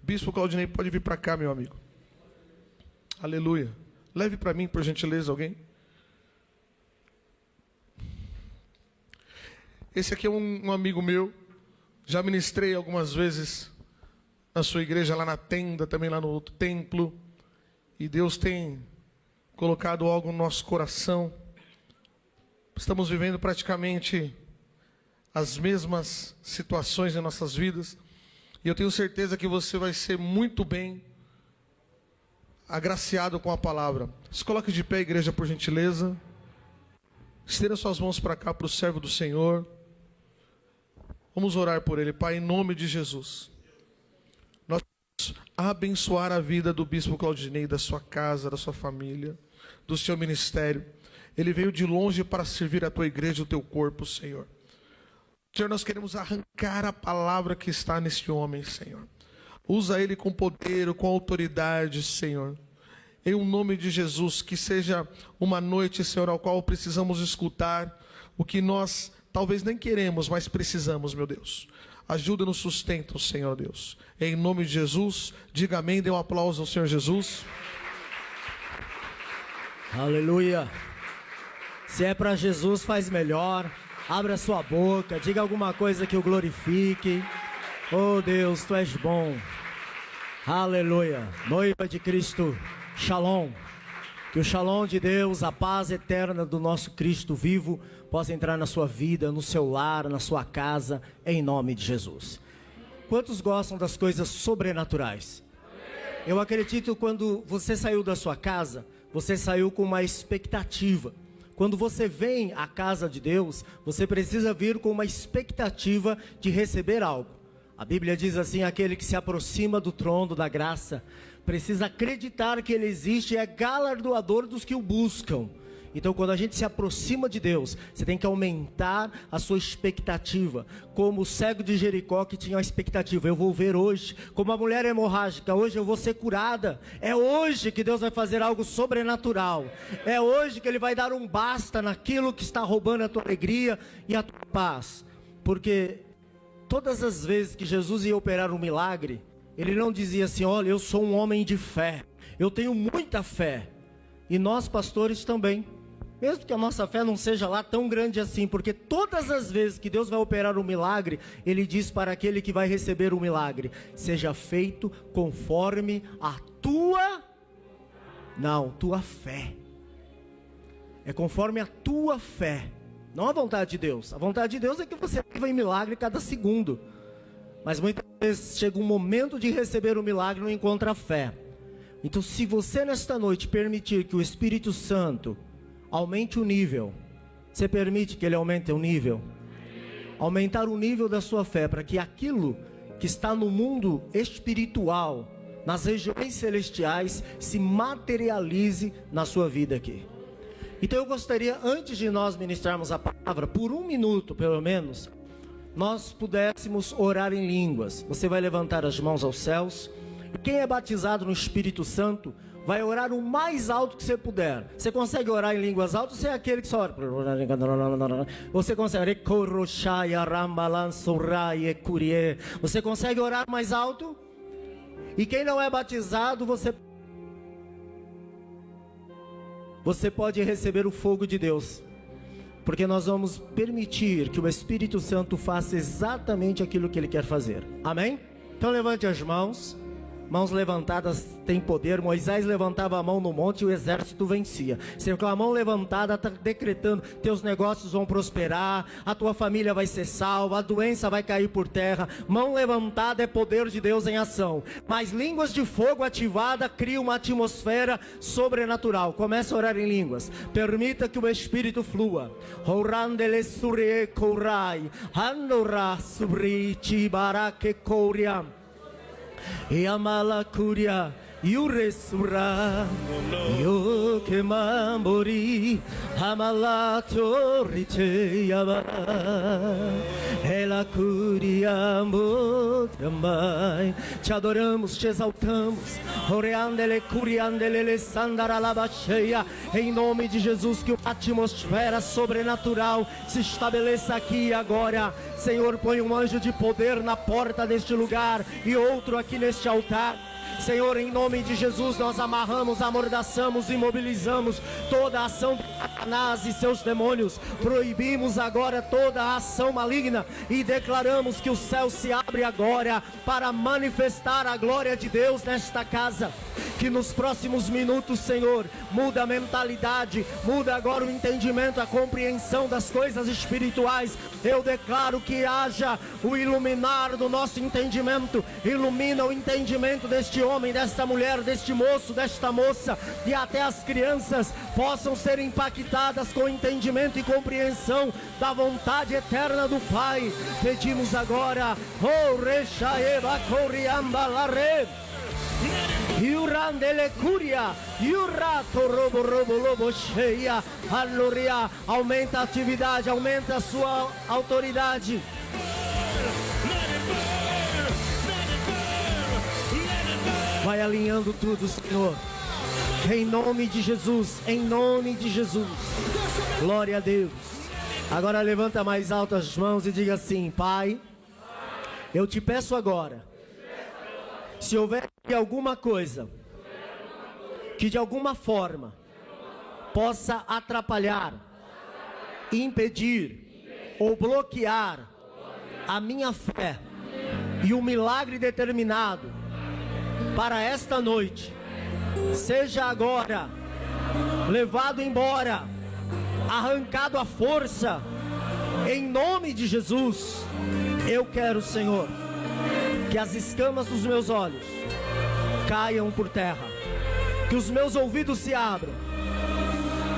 Bispo Claudinei, pode vir para cá, meu amigo. Aleluia. Leve para mim, por gentileza, alguém. Esse aqui é um amigo meu. Já ministrei algumas vezes na sua igreja, lá na tenda, também lá no outro templo. E Deus tem colocado algo no nosso coração. Estamos vivendo praticamente as mesmas situações em nossas vidas. E eu tenho certeza que você vai ser muito bem agraciado com a palavra. Se coloque de pé, igreja, por gentileza. Estenda suas mãos para cá, para o servo do Senhor. Vamos orar por ele. Pai, em nome de Jesus, nós vamos abençoar a vida do Bispo Claudinei, da sua casa, da sua família, do seu ministério. Ele veio de longe para servir a tua igreja, o teu corpo, Senhor. Senhor, nós queremos arrancar a palavra que está nesse homem, Senhor. Usa ele com poder, com autoridade, Senhor. Em um nome de Jesus, que seja uma noite, Senhor, ao qual precisamos escutar o que nós talvez nem queremos, mas precisamos, meu Deus. Ajuda-nos, sustenta, Senhor Deus. Em nome de Jesus, diga amém, dê um aplauso ao Senhor Jesus. Aleluia. Se é para Jesus, faz melhor. Abra a sua boca, diga alguma coisa que o glorifique. Oh Deus, Tu és bom. Aleluia. Noiva de Cristo, Shalom. Que o Shalom de Deus, a paz eterna do nosso Cristo vivo, possa entrar na sua vida, no seu lar, na sua casa, em nome de Jesus. Quantos gostam das coisas sobrenaturais? Eu acredito que quando você saiu da sua casa, você saiu com uma expectativa. Quando você vem à casa de Deus, você precisa vir com uma expectativa de receber algo. A Bíblia diz assim: aquele que se aproxima do trono da graça precisa acreditar que Ele existe e é galardoador dos que o buscam. Então, quando a gente se aproxima de Deus, você tem que aumentar a sua expectativa. Como o cego de Jericó, que tinha uma expectativa: eu vou ver hoje. Como a mulher hemorrágica: hoje eu vou ser curada. É hoje que Deus vai fazer algo sobrenatural. É hoje que Ele vai dar um basta naquilo que está roubando a tua alegria e a tua paz. Porque todas as vezes que Jesus ia operar um milagre, Ele não dizia assim: olha, eu sou um homem de fé, eu tenho muita fé. E nós, pastores, também. Mesmo que a nossa fé não seja lá tão grande assim, porque todas as vezes que Deus vai operar um milagre, Ele diz para aquele que vai receber o milagre: seja feito conforme a tua... Não, tua fé. É conforme a tua fé, não a vontade de Deus. A vontade de Deus é que você viva em milagre cada segundo. Mas muitas vezes chega um momento de receber o milagre e não encontra fé. Então, se você nesta noite permitir que o Espírito Santo aumente o nível, você permite que Ele aumente o nível? Aumentar o nível da sua fé, para que aquilo que está no mundo espiritual, nas regiões celestiais, se materialize na sua vida aqui. Então eu gostaria, antes de nós ministrarmos a palavra, por um minuto pelo menos, nós pudéssemos orar em línguas. Você vai levantar as mãos aos céus. Quem é batizado no Espírito Santo vai orar o mais alto que você puder. Você consegue orar em línguas altas? Você é aquele que só ora. Você consegue? Você consegue orar mais alto? E quem não é batizado, você pode receber o fogo de Deus. Porque nós vamos permitir que o Espírito Santo faça exatamente aquilo que Ele quer fazer. Amém? Então levante as mãos. Mãos levantadas tem poder. Moisés levantava a mão no monte e o exército vencia. Se com a mão levantada está decretando: teus negócios vão prosperar, a tua família vai ser salva, a doença vai cair por terra. Mão levantada é poder de Deus em ação. Mas línguas de fogo ativada cria uma atmosfera sobrenatural. Comece a orar em línguas. Permita que o Espírito flua. Yamala Kuria, Yuresura Yokemambori Hamalato Richeyaba Ela Curiambo Tambay. Te adoramos, te exaltamos. Oreandele Curiandele Sandaralabacheia. Em nome de Jesus, que uma atmosfera sobrenatural se estabeleça aqui e agora. Senhor, põe um anjo de poder na porta deste lugar e outro aqui neste altar. Senhor, em nome de Jesus, nós amarramos, amordaçamos, imobilizamos toda a ação de Satanás e seus demônios. Proibimos agora toda a ação maligna e declaramos que o céu se abre agora para manifestar a glória de Deus nesta casa. Que nos próximos minutos, Senhor, muda a mentalidade, muda agora o entendimento, a compreensão das coisas espirituais. Eu declaro que haja o iluminar do nosso entendimento. Ilumina o entendimento deste homem, desta mulher, deste moço, desta moça, e até as crianças possam ser impactadas com entendimento e compreensão da vontade eterna do Pai. Pedimos agora, oh Rechaeba Coriamba Lare Yurandele Curia Yurato Robo Robo Lobo Cheia Aloria. Aumenta a atividade, aumenta a sua autoridade. Vai alinhando tudo, Senhor. Em nome de Jesus, em nome de Jesus. Glória a Deus. Agora levanta mais alto as mãos e diga assim: Pai, eu te peço agora, se houver alguma coisa que de alguma forma possa atrapalhar, impedir ou bloquear a minha fé e o milagre determinado para esta noite, seja agora levado embora, arrancado à força, em nome de Jesus. Eu quero, Senhor, que as escamas dos meus olhos caiam por terra, que os meus ouvidos se abram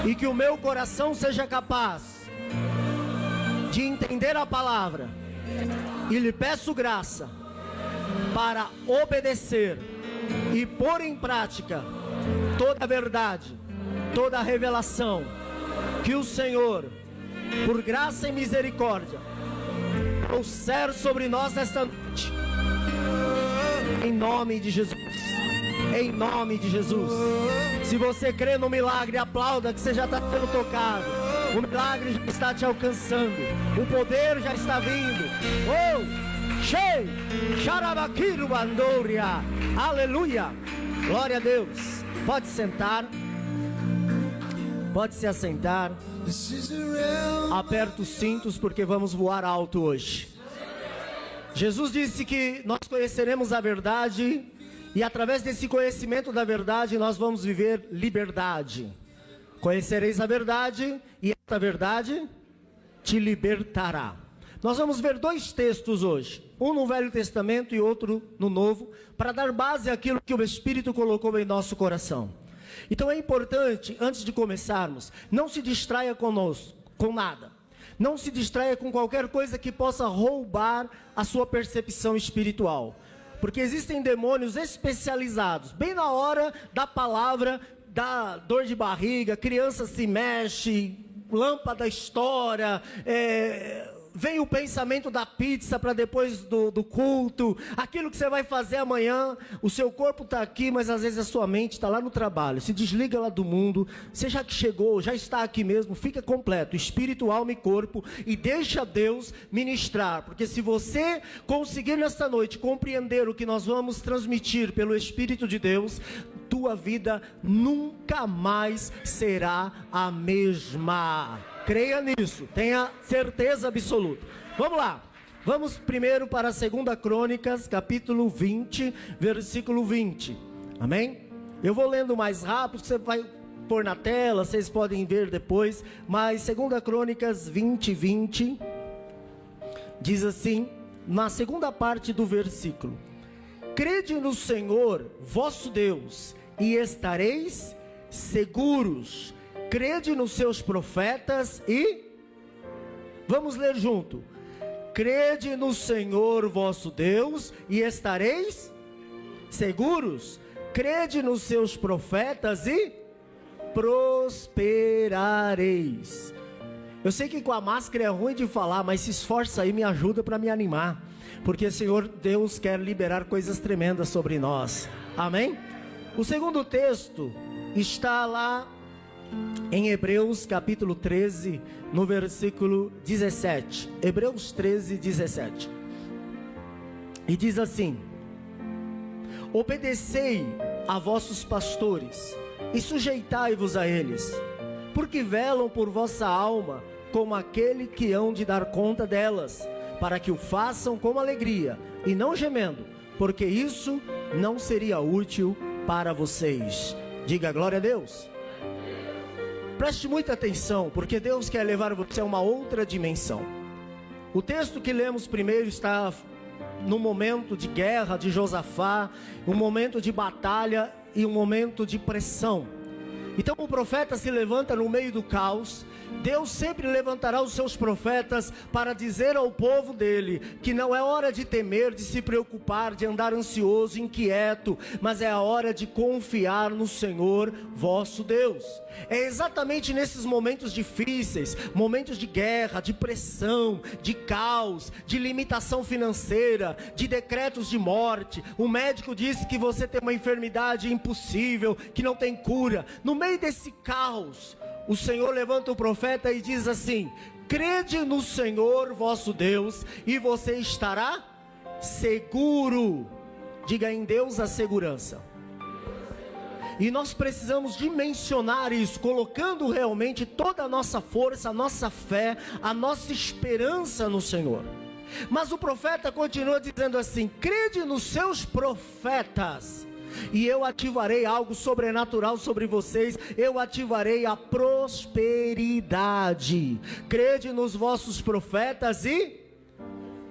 e que o meu coração seja capaz de entender a palavra. E lhe peço graça para obedecer e pôr em prática toda a verdade, toda a revelação que o Senhor, por graça e misericórdia, trouxer sobre nós nesta noite. Em nome de Jesus. Em nome de Jesus. Se você crê no milagre, aplauda que você já está sendo tocado. O milagre já está te alcançando. O poder já está vindo. Oh! Shei! Sharabakiru Bandoria. Aleluia! Glória a Deus. Pode sentar. Pode se assentar. Aperta os cintos porque vamos voar alto hoje. Jesus disse que nós conheceremos a verdade e através desse conhecimento da verdade nós vamos viver liberdade. Conhecereis a verdade e esta verdade te libertará. Nós vamos ver dois textos hoje, um no Velho Testamento e outro no Novo, para dar base àquilo que o Espírito colocou em nosso coração. Então é importante, antes de começarmos, não se distraia conosco, com nada. Não se distraia com qualquer coisa que possa roubar a sua percepção espiritual. Porque existem demônios especializados, bem na hora da palavra, da dor de barriga, criança se mexe, lâmpada estoura, vem o pensamento da pizza para depois do culto, aquilo que você vai fazer amanhã, o seu corpo está aqui, mas às vezes a sua mente está lá no trabalho, se desliga lá do mundo, você já que chegou, já está aqui mesmo, fica completo, espírito, alma e corpo, e deixa Deus ministrar, porque se você conseguir nesta noite compreender o que nós vamos transmitir pelo Espírito de Deus, tua vida nunca mais será a mesma. Creia nisso, tenha certeza absoluta. Vamos lá, vamos primeiro para 2 Crônicas, capítulo 20, versículo 20. Amém? Eu vou lendo mais rápido, você vai pôr na tela, vocês podem ver depois. Mas 2 Crônicas 20, 20, diz assim, na segunda parte do versículo: crede no Senhor, vosso Deus, e estareis seguros. Crede nos seus profetas e... Vamos ler junto. Crede no Senhor vosso Deus e estareis seguros. crede nos seus profetas e prosperareis. Eu sei que com a máscara é ruim de falar, mas se esforça aí, me ajuda para me animar, porque Senhor Deus quer liberar coisas tremendas sobre nós, amém? O segundo texto está lá em Hebreus capítulo 13, no versículo 17, Hebreus 13, 17, e diz assim: obedecei a vossos pastores, e sujeitai-vos a eles, porque velam por vossa alma, como aquele que hão de dar conta delas, para que o façam com alegria, e não gemendo, porque isso não seria útil para vocês. Diga glória a Deus. Preste muita atenção, porque Deus quer levar você a uma outra dimensão. O texto que lemos primeiro está no momento de guerra de Josafá, um momento de batalha e um momento de pressão. Então o profeta se levanta no meio do caos. Deus sempre levantará os seus profetas para dizer ao povo dele que não é hora de temer, de se preocupar, de andar ansioso, inquieto, mas é a hora de confiar no Senhor vosso Deus. É exatamente nesses momentos difíceis, momentos de guerra, de pressão, de caos, de limitação financeira, de decretos de morte. O médico disse que você tem uma enfermidade impossível, que não tem cura. No meio desse caos, o Senhor levanta o profeta e diz assim: crede no Senhor vosso Deus e você estará seguro. Diga: em Deus a segurança. E nós precisamos dimensionar isso, colocando realmente toda a nossa força, a nossa fé, a nossa esperança no Senhor. Mas o profeta continua dizendo assim: crede nos seus profetas, e eu ativarei algo sobrenatural sobre vocês. Eu ativarei a prosperidade. Crede nos vossos profetas e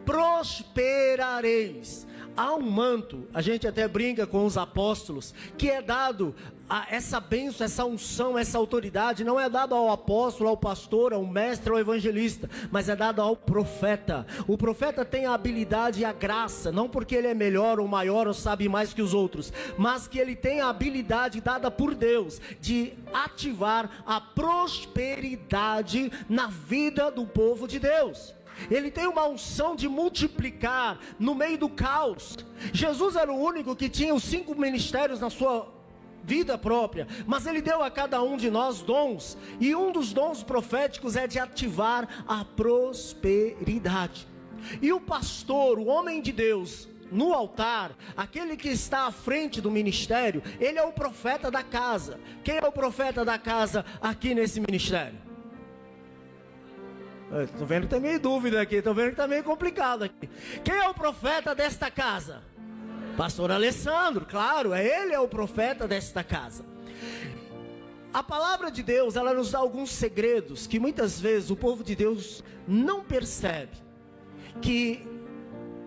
prosperareis. Há um manto, a gente até brinca com os apóstolos, que é dado a essa bênção, essa unção, essa autoridade, não é dado ao apóstolo, ao pastor, ao mestre, ao evangelista, mas é dado ao profeta. O profeta tem a habilidade e a graça, não porque ele é melhor ou maior ou sabe mais que os outros, mas que ele tem a habilidade dada por Deus de ativar a prosperidade na vida do povo de Deus. Ele tem uma unção de multiplicar no meio do caos. Jesus era o único que tinha os 5 ministérios na sua vida própria, mas ele deu a cada um de nós dons, e um dos dons proféticos é de ativar a prosperidade. E o pastor, o homem de Deus, no altar, aquele que está à frente do ministério, ele é o profeta da casa. Quem é o profeta da casa aqui nesse ministério? Estou vendo que tem meio dúvida aqui, estou vendo que está meio complicado aqui. Quem é o profeta desta casa? Pastor Alessandro, claro, ele é o profeta desta casa. A palavra de Deus, ela nos dá alguns segredos que muitas vezes o povo de Deus não percebe. Que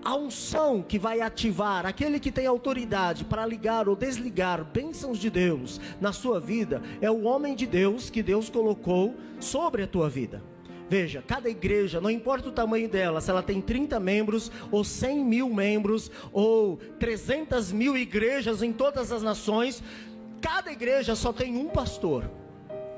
a unção que vai ativar, aquele que tem autoridade para ligar ou desligar bênçãos de Deus na sua vida, é o homem de Deus que Deus colocou sobre a tua vida. Veja, cada igreja, não importa o tamanho dela, se ela tem 30 membros, ou 100 mil membros, ou 300 mil igrejas em todas as nações, cada igreja só tem um pastor.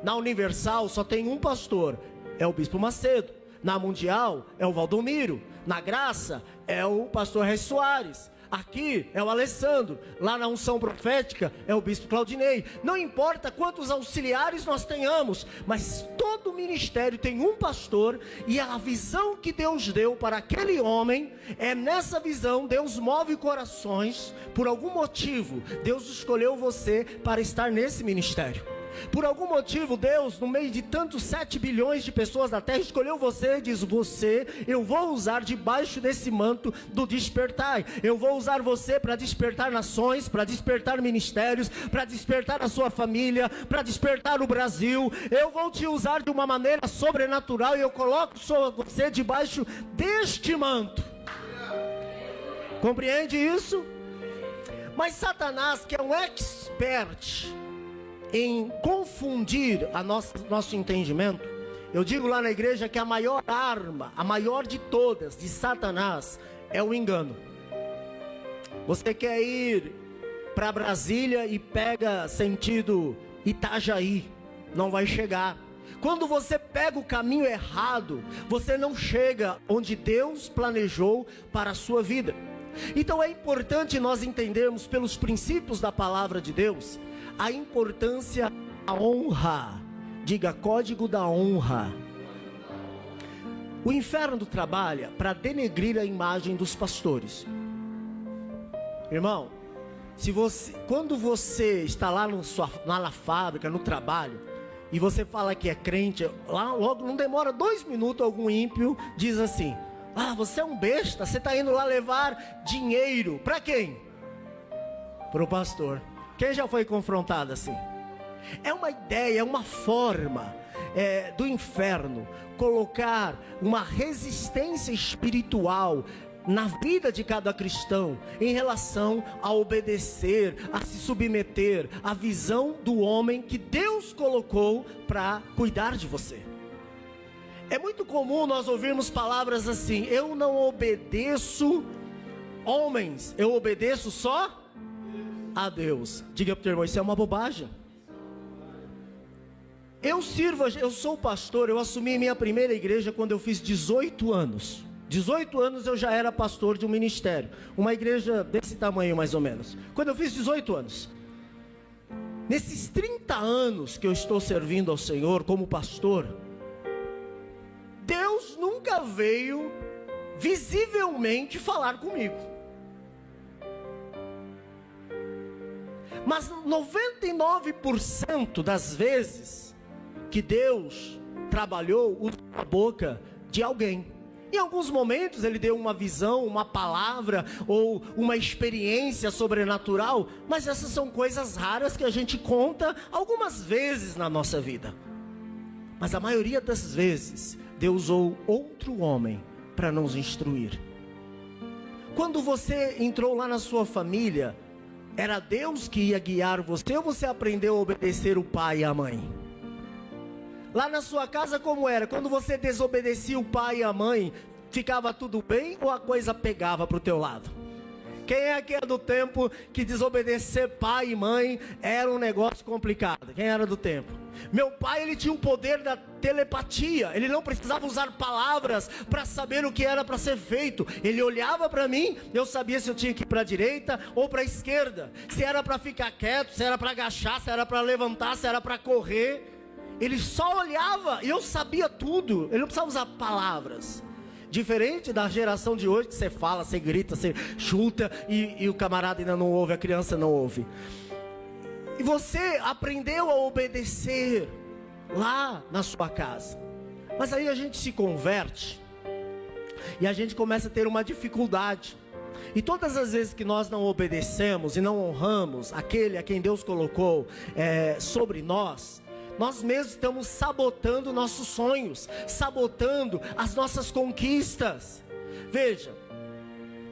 Na Universal só tem um pastor, é o Bispo Macedo. Na Mundial é o Valdomiro. Na Graça é o pastor Reis Soares. Aqui é o Alessandro, lá na unção profética é o bispo Claudinei. Não importa quantos auxiliares nós tenhamos, mas todo ministério tem um pastor, e a visão que Deus deu para aquele homem, é nessa visão, Deus move corações. Por algum motivo, Deus escolheu você para estar nesse ministério. Por algum motivo, Deus, no meio de tantos 7 bilhões de pessoas na terra, escolheu você e diz: você, eu vou usar debaixo desse manto do despertar. Eu vou usar você para despertar nações, para despertar ministérios, para despertar a sua família, para despertar o Brasil. Eu vou te usar de uma maneira sobrenatural, e eu coloco você debaixo deste manto. Compreende isso? Mas Satanás, que é um expert em confundir nosso entendimento, eu digo lá na igreja que a maior arma, a maior de todas, de Satanás, é o engano. Você quer ir para Brasília e pega sentido Itajaí, não vai chegar. Quando você pega o caminho errado, você não chega onde Deus planejou para a sua vida. Então é importante nós entendermos pelos princípios da palavra de Deus a importância da honra. Diga, código da honra. O inferno trabalha para denegrir a imagem dos pastores. Irmão, quando você está lá na fábrica, no trabalho, e você fala que é crente, lá logo não demora 2 minutos, algum ímpio diz assim: ah, você é um besta, você está indo lá levar dinheiro. Para quem? Para o pastor. Quem já foi confrontado assim? É uma ideia, é uma forma do inferno colocar uma resistência espiritual na vida de cada cristão em relação a obedecer, a se submeter à visão do homem que Deus colocou para cuidar de você. É muito comum nós ouvirmos palavras assim: eu não obedeço homens, eu obedeço só a Deus. Diga para o teu irmão, isso é uma bobagem. Eu sou pastor, eu assumi minha primeira igreja quando eu fiz 18 anos. 18 anos eu já era pastor de um ministério, uma igreja desse tamanho mais ou menos, quando eu fiz 18 anos. Nesses 30 anos que eu estou servindo ao Senhor como pastor, Deus nunca veio visivelmente falar comigo. Mas 99% das vezes que Deus trabalhou, usou a boca de alguém. Em alguns momentos ele deu uma visão, uma palavra ou uma experiência sobrenatural, mas essas são coisas raras que a gente conta algumas vezes na nossa vida. Mas a maioria das vezes Deus usou outro homem para nos instruir. Quando você entrou lá na sua família, era Deus que ia guiar você, ou você aprendeu a obedecer o pai e a mãe? Lá na sua casa como era? Quando você desobedecia o pai e a mãe, ficava tudo bem ou a coisa pegava para o teu lado? Quem é que é do tempo que desobedecer pai e mãe era um negócio complicado? Quem era do tempo? Meu pai, ele tinha o poder da telepatia. Ele não precisava usar palavras para saber o que era para ser feito. Ele olhava para mim, eu sabia se eu tinha que ir para a direita ou para a esquerda, se era para ficar quieto, se era para agachar, se era para levantar, se era para correr. Ele só olhava e eu sabia tudo. Ele não precisava usar palavras. Diferente da geração de hoje, que você fala, você grita, você chuta e o camarada ainda não ouve, a criança não ouve. E você aprendeu a obedecer lá na sua casa. Mas aí a gente se converte e a gente começa a ter uma dificuldade. E todas as vezes que nós não obedecemos e não honramos aquele a quem Deus colocou sobre nós, nós mesmos estamos sabotando nossos sonhos, sabotando as nossas conquistas. Veja,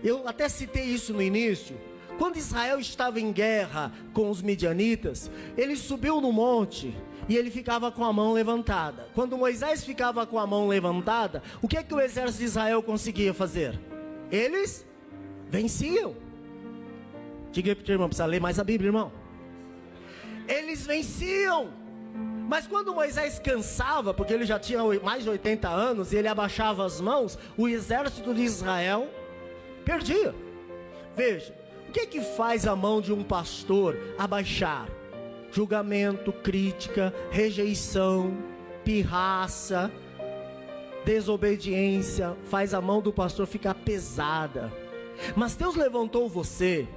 eu até citei isso no início. Quando Israel estava em guerra com os midianitas, ele subiu no monte e ele ficava com a mão levantada. Quando Moisés ficava com a mão levantada, o que é que o exército de Israel conseguia fazer? Eles venciam. Diga para o teu irmão, precisa ler mais a Bíblia, irmão. Eles venciam. Mas quando Moisés cansava, porque ele já tinha mais de 80 anos, e ele abaixava as mãos, o exército de Israel perdia. Veja, o que é que faz a mão de um pastor abaixar? Julgamento, crítica, rejeição, pirraça, desobediência, faz a mão do pastor ficar pesada. Mas Deus levantou você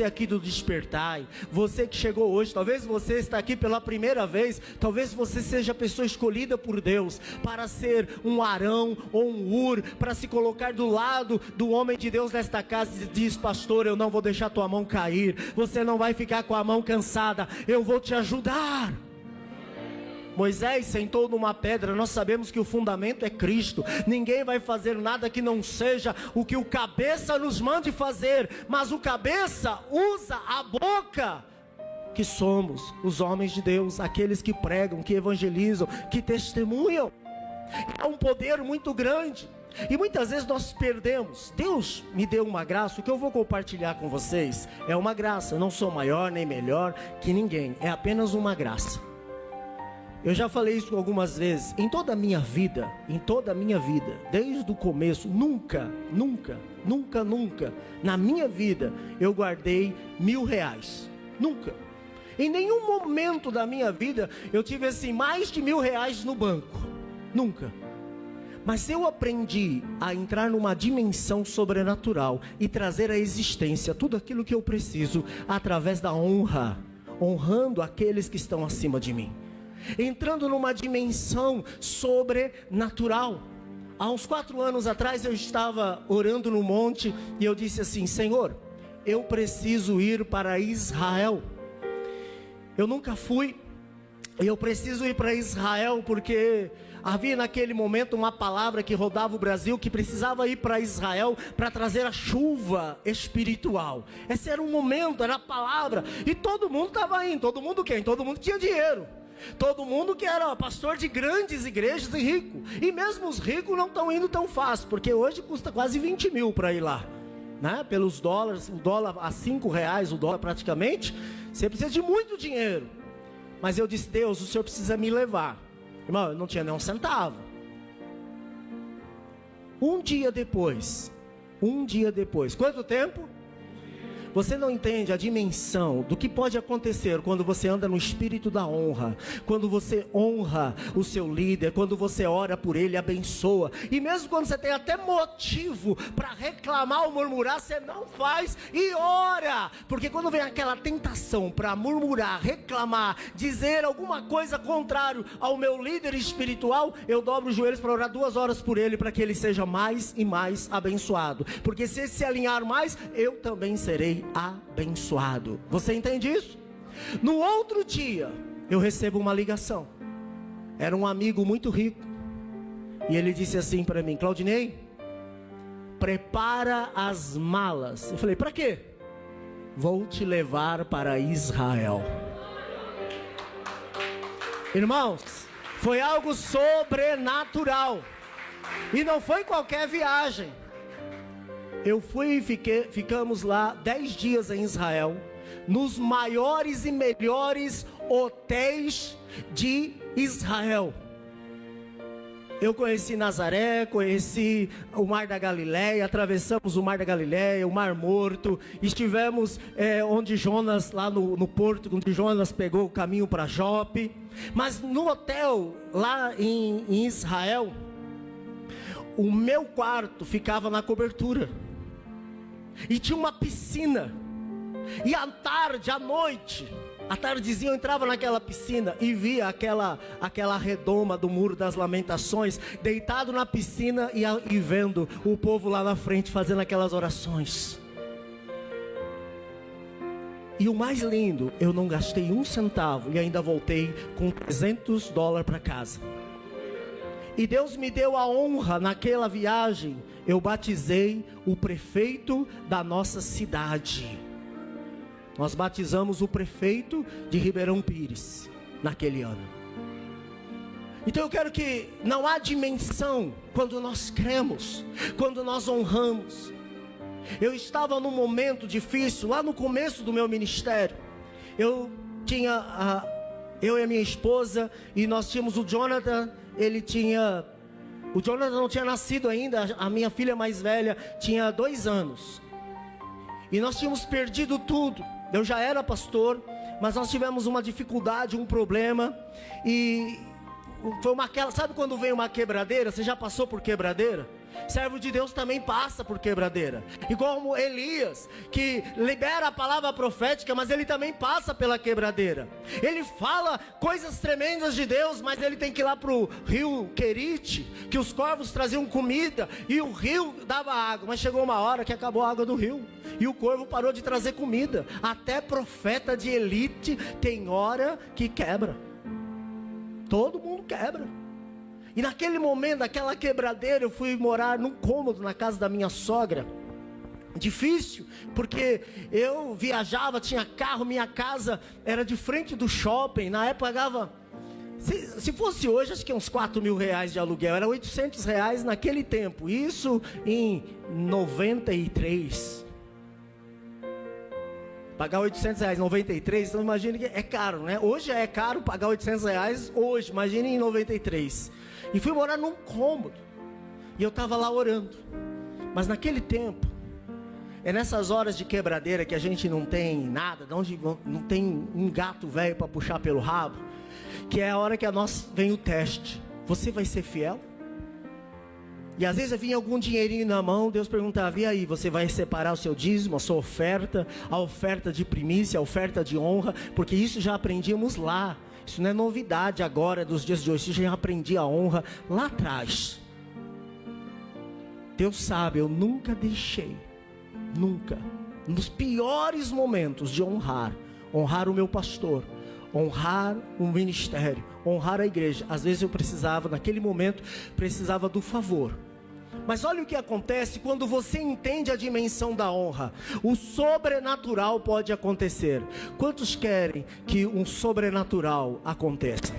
aqui do Despertai, você que chegou hoje, talvez você está aqui pela primeira vez, talvez você seja a pessoa escolhida por Deus para ser um Arão ou um Ur, para se colocar do lado do homem de Deus nesta casa e diz: pastor, eu não vou deixar tua mão cair, você não vai ficar com a mão cansada, eu vou te ajudar. Moisés sentou numa pedra, nós sabemos que o fundamento é Cristo, ninguém vai fazer nada que não seja o que o cabeça nos mande fazer, mas o cabeça usa a boca, que somos os homens de Deus, aqueles que pregam, que evangelizam, que testemunham. É um poder muito grande. E muitas vezes nós perdemos. Deus me deu uma graça, o que eu vou compartilhar com vocês é uma graça. Eu não sou maior nem melhor que ninguém, é apenas uma graça. Eu já falei isso algumas vezes. Em toda a minha vida, desde o começo, nunca, na minha vida, eu guardei R$1.000. Nunca. Em nenhum momento da minha vida, eu tive assim, mais de R$1.000 no banco. Nunca. Mas eu aprendi a entrar numa dimensão sobrenatural e trazer à existência tudo aquilo que eu preciso através da honra, honrando aqueles que estão acima de mim. Entrando numa dimensão sobrenatural. Há uns 4 anos atrás eu estava orando no monte e eu disse assim: Senhor, eu preciso ir para Israel. Eu nunca fui e eu preciso ir para Israel porque havia naquele momento uma palavra que rodava o Brasil, que precisava ir para Israel para trazer a chuva espiritual. Esse era um momento, era a palavra, e todo mundo estava indo. Todo mundo quem? Todo mundo tinha dinheiro. Todo mundo que era pastor de grandes igrejas e rico. E mesmo os ricos não estão indo tão fácil, porque hoje custa quase 20 mil para ir lá, né? Pelos dólares, o dólar a R$5, o dólar praticamente, você precisa de muito dinheiro. Mas eu disse: Deus, o Senhor precisa me levar. Irmão, eu não tinha nem um centavo. Um dia depois, quanto tempo? Você não entende a dimensão do que pode acontecer quando você anda no espírito da honra, quando você honra o seu líder, quando você ora por ele, abençoa, e mesmo quando você tem até motivo para reclamar ou murmurar, você não faz e ora, porque quando vem aquela tentação para murmurar, reclamar, dizer alguma coisa contrário ao meu líder espiritual, eu dobro os joelhos para orar 2 horas por ele, para que ele seja mais e mais abençoado, porque se ele se alinhar mais, eu também serei abençoado. Você entende isso? No outro dia, eu recebo uma ligação. Era um amigo muito rico. E ele disse assim para mim: Claudinei, prepara as malas. Eu falei: para quê? Vou te levar para Israel. Irmãos, foi algo sobrenatural. E não foi qualquer viagem. Eu fui e ficamos lá 10 dias em Israel, nos maiores e melhores hotéis de Israel. Eu conheci Nazaré, conheci o Mar da Galileia, atravessamos o Mar da Galileia, o Mar Morto, estivemos onde Jonas, lá no porto, onde Jonas pegou o caminho para Jope. Mas no hotel, lá em Israel, o meu quarto ficava na cobertura. E tinha uma piscina. E à tarde, à noite, à tardezinha eu entrava naquela piscina e via aquela redoma do Muro das Lamentações, deitado na piscina e vendo o povo lá na frente fazendo aquelas orações. E o mais lindo, eu não gastei um centavo e ainda voltei com $300 para casa. E Deus me deu a honra naquela viagem. Eu batizei o prefeito da nossa cidade. Nós batizamos o prefeito de Ribeirão Pires naquele ano. Então eu quero que não há dimensão quando nós cremos, quando nós honramos. Eu estava num momento difícil lá no começo do meu ministério. Eu e a minha esposa, e nós tínhamos o Jonathan. O Jonathan não tinha nascido ainda. A minha filha mais velha tinha 2 anos. E nós tínhamos perdido tudo. Eu já era pastor, mas nós tivemos uma dificuldade, um problema. E foi sabe quando vem uma quebradeira? Você já passou por quebradeira? Servo de Deus também passa por quebradeira. E como Elias, que libera a palavra profética, mas ele também passa pela quebradeira. Ele fala coisas tremendas de Deus, mas ele tem que ir lá para o rio Querite, que os corvos traziam comida e o rio dava água. Mas chegou uma hora que acabou a água do rio e o corvo parou de trazer comida. Até profeta de elite tem hora que quebra. Todo mundo quebra. E naquele momento, naquela quebradeira, eu fui morar num cômodo na casa da minha sogra. Difícil, porque eu viajava, tinha carro, minha casa era de frente do shopping. Na época pagava Se fosse hoje, acho que uns 4 mil reais de aluguel. Era 800 reais naquele tempo. Isso em 93. Pagar 800 reais em 93, então imagine que é caro, né? Hoje é caro pagar 800 reais hoje, imagine em 93. E fui morar num cômodo. E eu estava lá orando. Mas naquele tempo, é nessas horas de quebradeira que a gente não tem nada, não tem um gato velho para puxar pelo rabo, que é a hora que vem o teste. Você vai ser fiel? E às vezes vinha algum dinheirinho na mão, Deus perguntava: e aí, você vai separar o seu dízimo, a sua oferta, a oferta de primícia, a oferta de honra? Porque isso já aprendíamos lá. Isso não é novidade agora dos dias de hoje. Isso já aprendi a honra lá atrás. Deus sabe, eu nunca deixei, nunca, nos piores momentos de honrar o meu pastor, honrar o ministério, honrar a igreja. Às vezes eu precisava, naquele momento, precisava do favor. Mas olha o que acontece quando você entende a dimensão da honra. O sobrenatural pode acontecer. Quantos querem que um sobrenatural aconteça?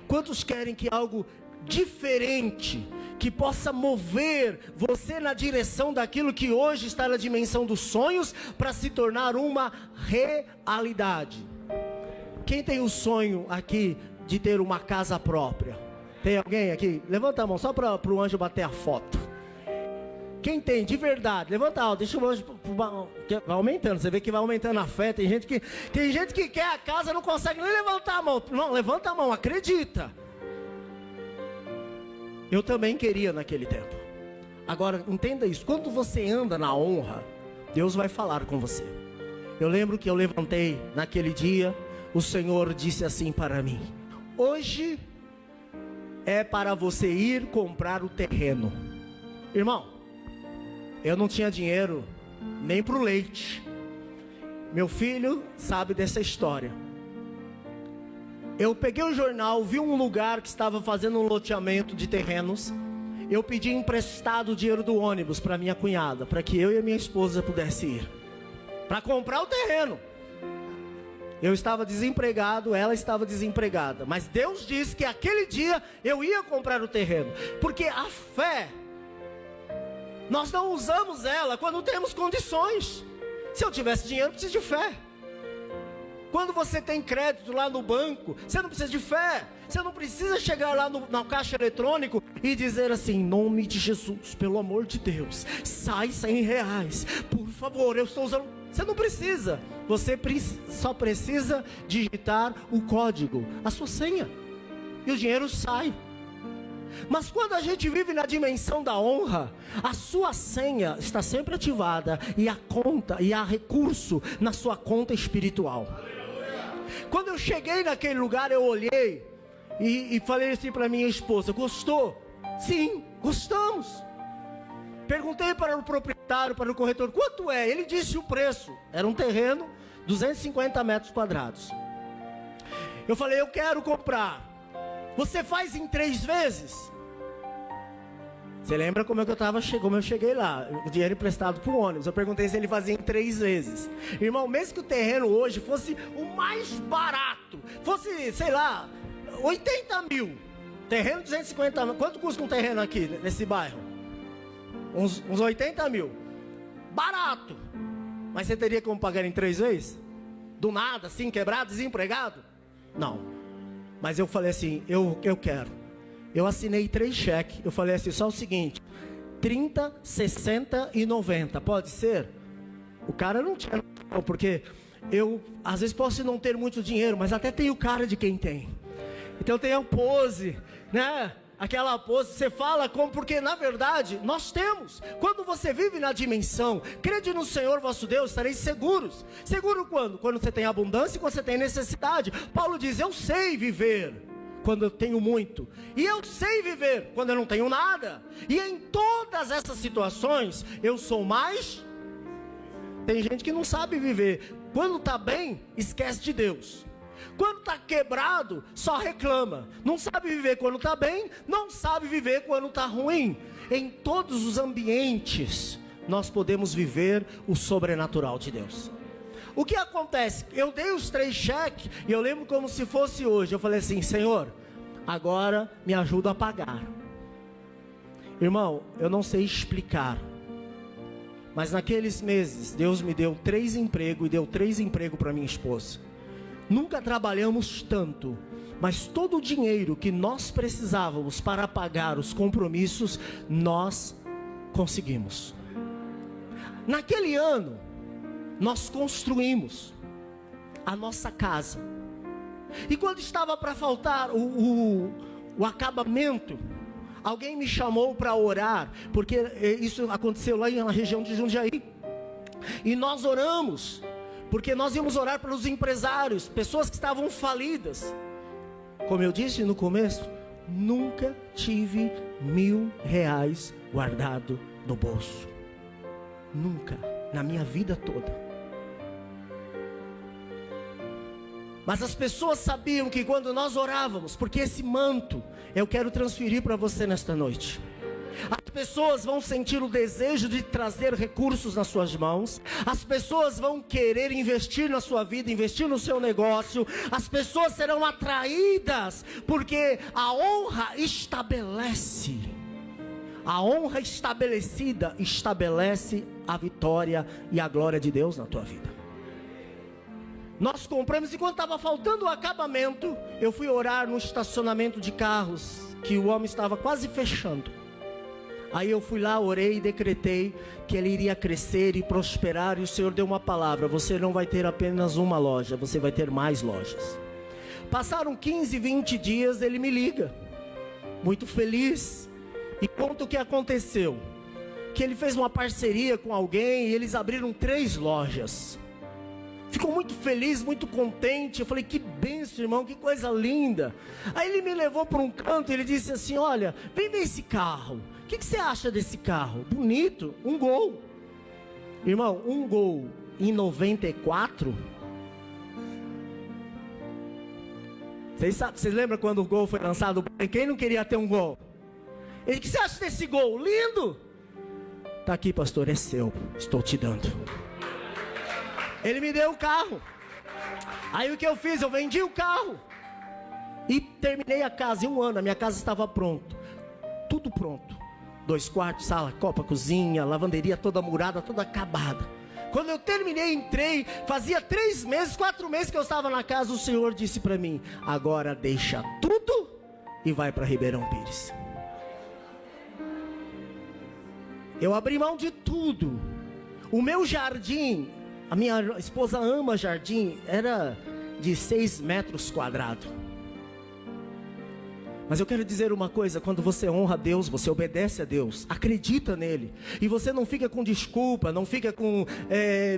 Quantos querem que algo diferente, que possa mover você na direção daquilo que hoje está na dimensão dos sonhos, para se tornar uma realidade? Quem tem o sonho aqui de ter uma casa própria? Tem alguém aqui? Levanta a mão só para o anjo bater a foto. Quem tem de verdade? Levanta a mão, deixa o anjo. Vai aumentando, você vê que vai aumentando a fé. Tem gente que quer a casa, não consegue nem levantar a mão. Não, levanta a mão, acredita. Eu também queria naquele tempo. Agora, entenda isso. Quando você anda na honra, Deus vai falar com você. Eu lembro que eu levantei naquele dia. O Senhor disse assim para mim: hoje é para você ir comprar o terreno. Irmão, eu não tinha dinheiro nem para o leite. Meu filho sabe dessa história. Eu peguei o jornal, vi um lugar que estava fazendo um loteamento de terrenos. Eu pedi emprestado o dinheiro do ônibus para minha cunhada, para que eu e a minha esposa pudessem ir para comprar o terreno. Eu estava desempregado, ela estava desempregada, mas Deus disse que aquele dia eu ia comprar o terreno, porque a fé, nós não usamos ela quando temos condições. Se eu tivesse dinheiro, eu preciso de fé. Quando você tem crédito lá no banco, você não precisa de fé. Você não precisa chegar lá na caixa eletrônico e dizer assim: em nome de Jesus, pelo amor de Deus, sai R$100, por favor, eu estou usando. Você não precisa. Você só precisa digitar o código, a sua senha, e o dinheiro sai. Mas quando a gente vive na dimensão da honra, a sua senha está sempre ativada, e a conta, e há recurso na sua conta espiritual. Quando eu cheguei naquele lugar, eu olhei e falei assim para minha esposa: gostou? Sim, gostamos. Perguntei para o proprietário, para o corretor: quanto é? Ele disse o preço. Era um terreno, 250 metros quadrados. Eu falei: eu quero comprar. Você faz em 3 vezes? Você lembra como eu cheguei lá? O dinheiro emprestado para o ônibus. Eu perguntei se ele fazia em 3 vezes. Irmão, mesmo que o terreno hoje fosse o mais barato, fosse, sei lá, 80 mil. Terreno 250 mil. Quanto custa um terreno aqui, nesse bairro? Uns 80 mil. Barato. Mas você teria como pagar em 3 vezes? Do nada, assim, quebrado, desempregado? Não. Mas eu falei assim: eu quero. Eu assinei 3 cheques. Eu falei assim: só o seguinte: 30, 60 e 90. Pode ser? O cara não tinha, porque eu às vezes posso não ter muito dinheiro, mas até tenho cara de quem tem. Então tem a pose, né? Aquela pose, você fala como, porque na verdade nós temos. Quando você vive na dimensão, crede no Senhor vosso Deus, estareis seguros. Seguro quando? Quando você tem abundância e quando você tem necessidade. Paulo diz: eu sei viver quando eu tenho muito, e eu sei viver quando eu não tenho nada. E em todas essas situações eu sou mais. Tem gente que não sabe viver. Quando está bem, esquece de Deus. Quando está quebrado, só reclama. Não sabe viver quando está bem, não sabe viver quando está ruim. Em todos os ambientes, nós podemos viver o sobrenatural de Deus. o que acontece? Eu dei os 3 cheques e eu lembro como se fosse hoje. Eu falei assim: Senhor, agora me ajuda a pagar. Irmão, eu não sei explicar, mas naqueles meses Deus me deu 3 empregos e deu 3 empregos para minha esposa. Nunca trabalhamos tanto, mas todo o dinheiro que nós precisávamos para pagar os compromissos, nós conseguimos. Naquele ano, nós construímos a nossa casa. E quando estava para faltar o acabamento, alguém me chamou para orar, porque isso aconteceu lá na região de Jundiaí. E nós oramos, porque nós íamos orar pelos empresários, pessoas que estavam falidas. Como eu disse no começo, nunca tive R$1.000 guardado no bolso. Nunca, na minha vida toda. Mas as pessoas sabiam que quando nós orávamos, porque esse manto eu quero transferir para você nesta noite. As pessoas vão sentir o desejo de trazer recursos nas suas mãos. As pessoas vão querer investir na sua vida, investir no seu negócio. As pessoas serão atraídas, porque a honra estabelece. A honra estabelecida estabelece a vitória e a glória de Deus na tua vida. Nós compramos, e quando estava faltando o acabamento, eu fui orar no estacionamento de carros, que o homem estava quase fechando. Aí eu fui lá, orei e decretei que ele iria crescer e prosperar, e o Senhor deu uma palavra: você não vai ter apenas uma loja, você vai ter mais lojas. Passaram 15, 20 dias, ele me liga, muito feliz, e conta o que aconteceu. Que ele fez uma parceria com alguém e eles abriram 3 lojas. Ficou muito feliz, muito contente. Eu falei: que bênção, irmão, que coisa linda. Aí ele me levou para um canto e ele disse assim: olha, vem ver esse carro. O que você acha desse carro? Bonito, um Gol. Irmão, um Gol em 94. Vocês lembram quando o Gol foi lançado? Quem não queria ter um Gol? Ele: o que você acha desse Gol? Lindo. Tá aqui, pastor, é seu, estou te dando. Ele me deu o carro. Aí o que eu fiz? Eu vendi o carro e terminei a casa. Em um ano a minha casa estava pronta, tudo pronto. 2 quartos, sala, copa, cozinha, lavanderia toda murada, toda acabada. Quando eu terminei, entrei, fazia 3 meses, 4 meses que eu estava na casa. O Senhor disse para mim: agora deixa tudo e vai para Ribeirão Pires. Eu abri mão de tudo. O meu jardim, a minha esposa ama jardim, era de 6 metros quadrados. Mas eu quero dizer uma coisa: quando você honra a Deus, você obedece a Deus, acredita nele, e você não fica com desculpa, não fica com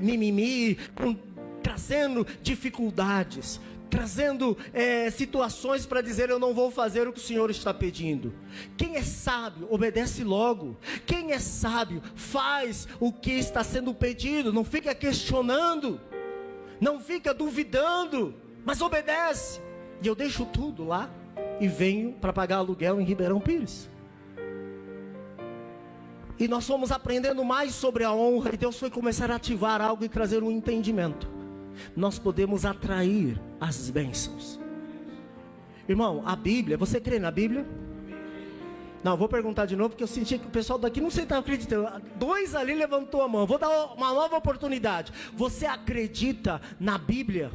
mimimi, trazendo dificuldades, trazendo situações para dizer: eu não vou fazer o que o Senhor está pedindo. Quem é sábio, obedece logo. Quem é sábio, faz o que está sendo pedido. Não fica questionando, não fica duvidando, mas obedece. E eu deixo tudo lá e venho para pagar aluguel em Ribeirão Pires. E nós fomos aprendendo mais sobre a honra, e Deus foi começar a ativar algo e trazer um entendimento. Nós podemos atrair as bênçãos. Irmão, a Bíblia, você crê na Bíblia? Não, vou perguntar de novo, porque eu senti que o pessoal daqui não sei se está acreditando. 2 ali levantou a mão. Vou dar uma nova oportunidade. Você acredita na Bíblia?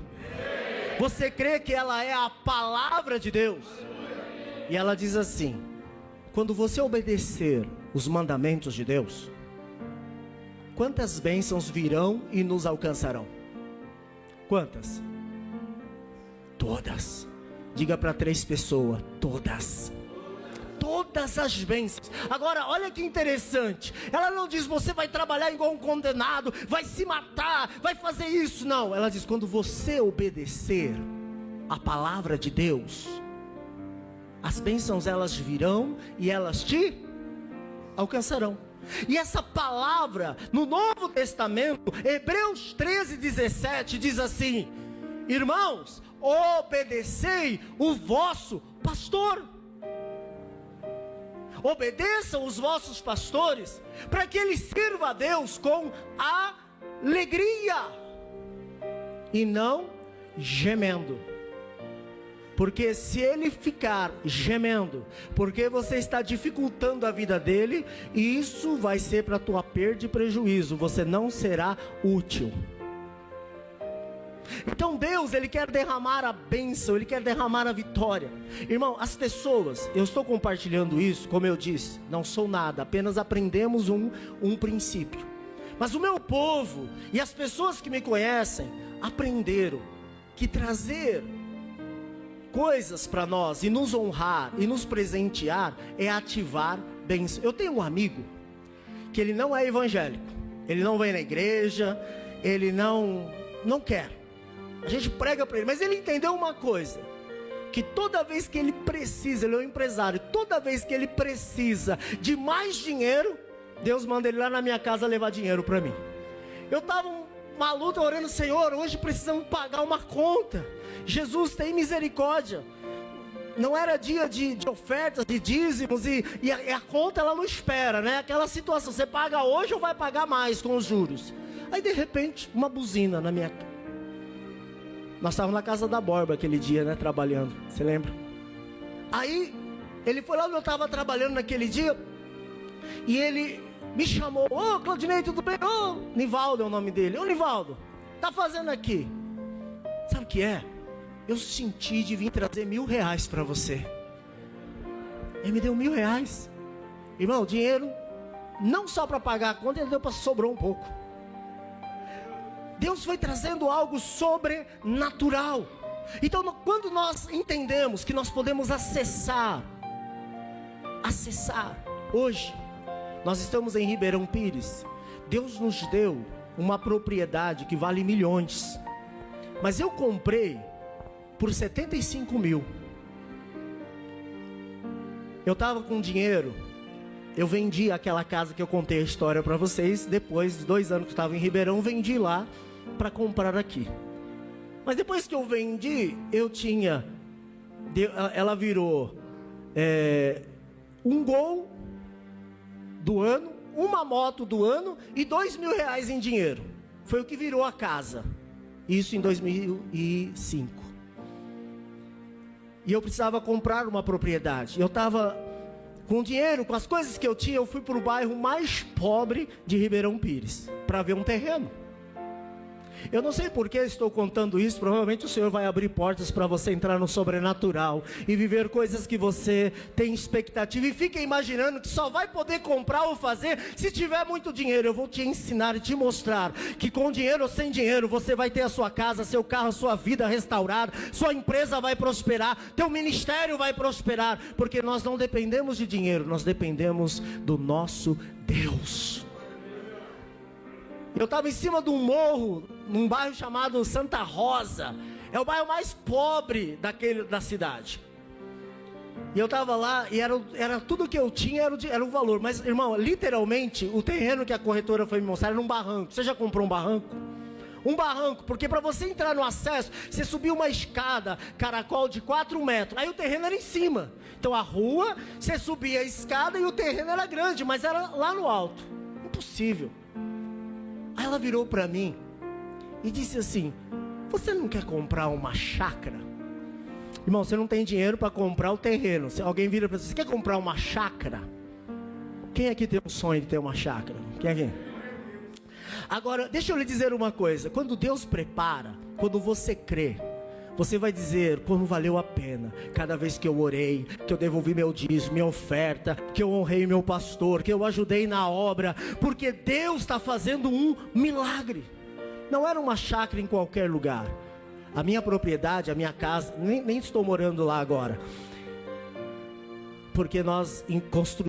Você crê que ela é a palavra de Deus? E ela diz assim: quando você obedecer os mandamentos de Deus, quantas bênçãos virão e nos alcançarão? Quantas? Todas. Diga para 3 pessoas: todas. Todas as bênçãos. Agora, olha que interessante. Ela não diz: você vai trabalhar igual um condenado, vai se matar, vai fazer isso. Não, ela diz: quando você obedecer a palavra de Deus, as bênçãos elas virão e elas te alcançarão. E essa palavra no Novo Testamento, Hebreus 13:17 diz assim: irmãos, obedecei o vosso pastor. Obedeçam os vossos pastores, para que ele sirva a Deus com alegria. e não gemendo. Porque se ele ficar gemendo, porque você está dificultando a vida dele, isso vai ser para a tua perda e prejuízo, você não será útil. Então Deus, Ele quer derramar a bênção, Ele quer derramar a vitória. Irmão, as pessoas, eu estou compartilhando isso, como eu disse, não sou nada, apenas aprendemos um princípio. Mas o meu povo e as pessoas que me conhecem, aprenderam que trazer coisas para nós e nos honrar e nos presentear é ativar bênção. Eu tenho um amigo que ele não é evangélico, ele não vem na igreja, ele não quer. A gente prega para ele, mas ele entendeu uma coisa, que toda vez que ele precisa, ele é um empresário, toda vez que ele precisa de mais dinheiro, Deus manda ele lá na minha casa levar dinheiro para mim. Eu estava uma luta orando, Senhor, hoje precisamos pagar uma conta, Jesus tem misericórdia. Não era dia de ofertas, de dízimos, e a conta ela não espera, né? Aquela situação, você paga hoje ou vai pagar mais com os juros? Aí de repente, uma buzina na minha casa. Nós estávamos na casa da Borba aquele dia, né? Trabalhando, você lembra? Aí, ele foi lá onde eu estava trabalhando naquele dia, e ele me chamou, ô Claudinei, tudo bem? Ô, Nivaldo é o nome dele. Ô Nivaldo, tá fazendo aqui? Sabe o que é? Eu senti de vir trazer R$1.000 para você. Ele me deu R$1.000. Irmão, dinheiro, não só para pagar a conta, ele deu para sobrou um pouco. Deus foi trazendo algo sobrenatural. Então, quando nós entendemos que nós podemos acessar, hoje, nós estamos em Ribeirão Pires. Deus nos deu uma propriedade que vale milhões. Mas eu comprei por 75 mil. Eu estava com dinheiro. Eu vendi aquela casa que eu contei a história para vocês. Depois de 2 anos que eu estava em Ribeirão, vendi lá para comprar aqui. Mas depois que eu vendi, ela virou um Gol do ano, uma moto do ano e R$2.000 em dinheiro. Foi o que virou a casa. Isso em 2005. E eu precisava comprar uma propriedade. Eu estava com dinheiro, com as coisas que eu tinha, eu fui para o bairro mais pobre de Ribeirão Pires para ver um terreno. Eu não sei por que estou contando isso. Provavelmente o Senhor vai abrir portas para você entrar no sobrenatural e viver coisas que você tem expectativa. E fica imaginando que só vai poder comprar ou fazer se tiver muito dinheiro. Eu vou te ensinar e te mostrar que com dinheiro ou sem dinheiro você vai ter a sua casa, seu carro, sua vida restaurada, sua empresa vai prosperar, teu ministério vai prosperar, porque nós não dependemos de dinheiro, nós dependemos do nosso Deus. Eu estava em cima de um morro, num bairro chamado Santa Rosa. É o bairro mais pobre da cidade. E eu estava lá e era tudo que eu tinha, era o valor. Mas, irmão, literalmente, o terreno que a corretora foi me mostrar era um barranco. Você já comprou um barranco? Um barranco, porque para você entrar no acesso, você subiu uma escada, caracol de 4 metros. Aí o terreno era em cima. Então a rua, você subia a escada e o terreno era grande, mas era lá no alto. Impossível. Aí ela virou para mim e disse assim: você não quer comprar uma chácara? Irmão, você não tem dinheiro para comprar o terreno. Se alguém vira para você: você quer comprar uma chácara? Quem aqui tem um sonho de ter uma chácara? Quem aqui? Agora, deixa eu lhe dizer uma coisa. Quando Deus prepara, quando você crê, você vai dizer: como valeu a pena cada vez que eu orei, que eu devolvi meu dízimo, minha oferta, que eu honrei meu pastor, que eu ajudei na obra, porque Deus está fazendo um milagre. Não era uma chácara em qualquer lugar. A minha propriedade, a minha casa, nem estou morando lá agora, porque nós construímos